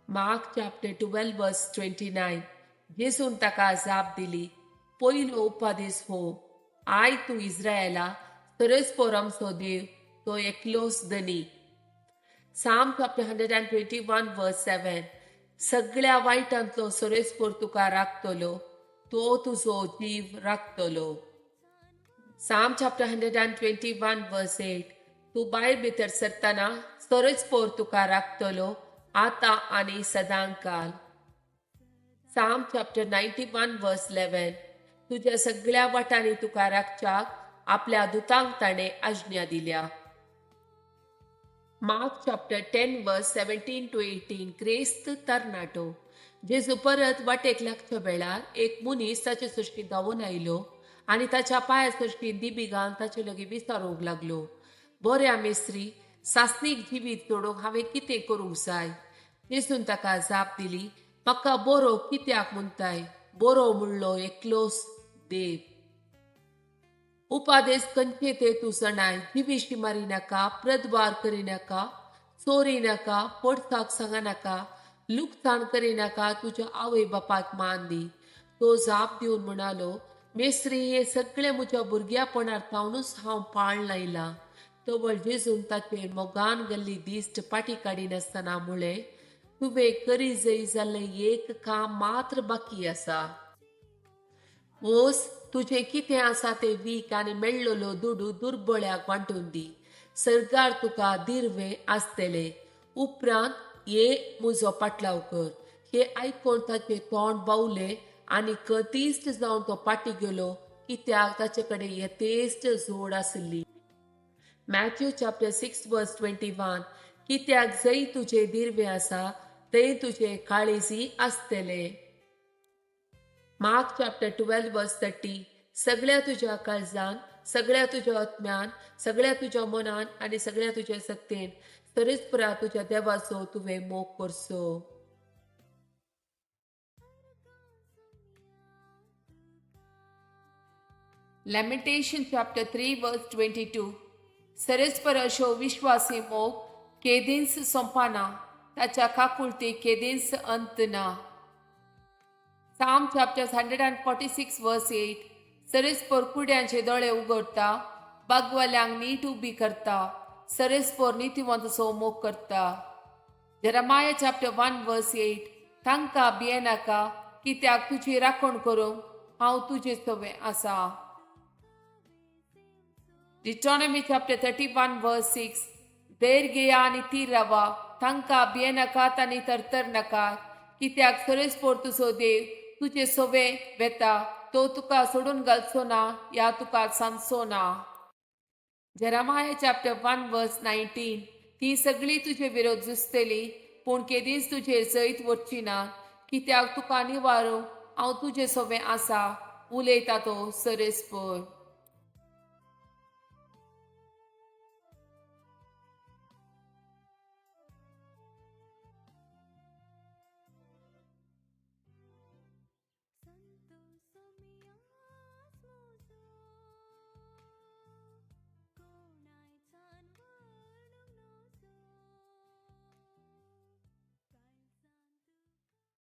Mark chapter 12 verse 29. जेसून ताका जाप दिली, पयलो उपादेस हो, आय तूं इस्रायेला परस्पर आमचो देव, तो एकलोच धनी. Psalm chapter 121 verse 7. सगळ्या वाईटांतलो सरस्पर तुका राखतलो, तो तुजो जीव राखतलो. Psalm chapter 121 verse 8. तूं भायर भितर सरतना सरस्पर तुका राखतलो, आता आणि सदांकाल. Psalm chapter 91 verse 11. तुझ्या सगळ्या वाटांनी तुका राखच्याक आपल्या दुतांक ताणे आज्ञा दिल्या. Mark chapter 10 verse 17 to 18. क्रेस्त तरणाटो. जेजू परत वाटेक लागच्या वेळार एक मनीस ताचे सृश्टी धांवून आयलो आनी ताच्या पांया सृश्टीन दिबी घालून ताचे लागीं विचारूंक लागलो, बऱ्या मेस्त्री, सासणीक जिवीत जोडूंक हांवें कितें करूंक जाय? जेजून ताका जाप दिली, म्हाका बरो कित्याक म्हणटाय? बरो म्हणलो एकलोच देव. उपादेश खंयचे ते तूं जाणाय, जिवीशी मारी नाका, प्रद्वार करिनाका, चोरी नाका, पडसाक सांगा नाका, लुकसाण करिनाका, तुज्या आवय बापाक मान दी. तो जाप दिवन म्हणालो, मेस्त्री, हे सगळे म्हज्या भुरग्यापणार सावनूच हांव पाळण लायलां. तवळ जेजून ताचेर मोगान गेल्ली दिश्ट पाटी काडिनासतना म्हळें, तुवें करी जरी जाल्लें एक काम मात्र बाकी आसा. वोस, तुझे कितें आसा तें वीक आनी मेळ्ळलो दुडू दुर्बळ्याक वांटून दी. सरकार तुका दिर्वे आसतले. उपरांत ये म्हजो पाटलाव कर. हे आयकून ताचें तोंड बावलें आनी कतिश्ट जावन तो पाटी गेलो, कित्याक ताचे कडेन येतेश्ट जोड आसली. Matthew chapter 6 verse 21. कित्याक जंय तुझे दिर्वे आसा, थंय तुझे काळीजी आसतले. Mark chapter 12 verse 30. सगळ्या तुझ्या काळजान, सगळ्या तुझ्या आत्म्यान, सगळ्या तुझ्या मनान आनी सगळ्या तुझ्या सक्तीन सरस्परा तुझ्या देवाचो तुवें मोग करचो. Lamentation chapter 3 verse 22. सरस्पर अशो विश्वासी मोग केदींस संपाना, ताच्या काकुळती केदींस अंत ना. Psalm chapter 146 verse 8. सरस्पर कुड्यांचे दोळे उगडता, बागवाल्यांक नीट उबी करता, सरस्पर नितिवंतचो मोग करता. Jeremiah chapter 1 verse 8. तांकां भियेनाका, कित्याक तुजी राखण करूंक हांव तुजे सवे आसा. Deuteronomy chapter 31 verse 6. धैर्य घेया आनी थीर रावा, तांकां भियेनाकात आनी तरतर नाकात, कित्याक सरस्पर तुजो देव तुजे सवे वेता, तो तुका सोडून घालचो ना या तुका सांगचो ना. Jeremiah chapter 1 verse 19. ती सगळी तुजे विरोध झुजतली, पूण केदींच तुजेर जैत वचची ना, कित्याक तुका निवारूंक हांव तुजे सवे आसा, उलयता तो सरस्पर.